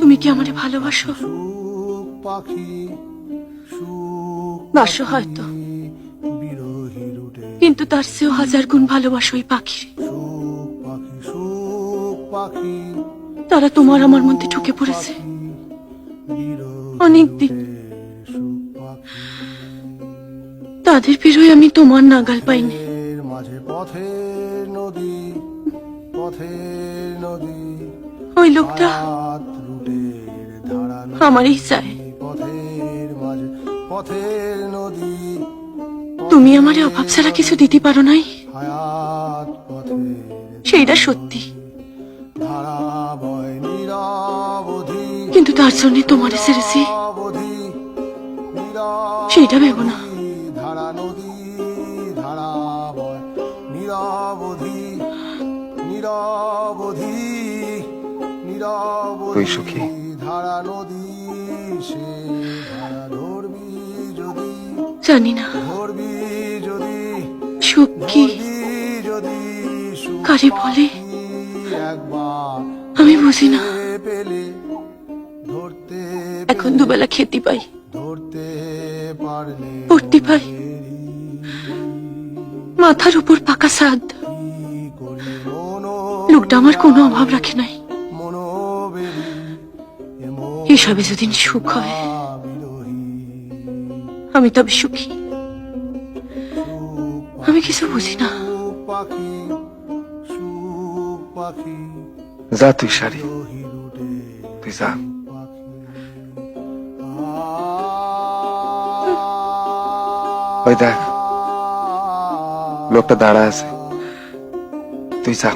তুমি কি আমারে ভালোবাসো? বাসো হয়তো, কিন্তু তার চেয়েও হাজার গুণ ভালোবাসো ওই পাখির। তারা তোমার আমার মধ্যে ঢুকে পড়েছে অনেক দিন। তাদের পেরোয় আমি তোমার নাগাল পাইনি। ওই লোকটা আমারই চায়। তুমি আমারে অভাব ছাড়া কিছু দিতে পারো নাই, সেইটা সত্যি, কিন্তু তার জন্য তোমারে ছেড়েছি, সেইটা ভেবো না। তুই সুখী? জানি না সুখ কি কারে বলে, আমি বুঝি না। এখন দুবেলা খেতে পাই, পড়তে পাই, মাথার উপর পাকা ছাদ। লোকটা আমার কোনো অভাব রাখে নাই। এসবে যদি সুখ হয়, আমি তবে সুখী। আমি কিছু বুঝি না। যা তুই সারি, তুই যা। ওই দেখ, লোকটা দাঁড়া আছে, তুই যা।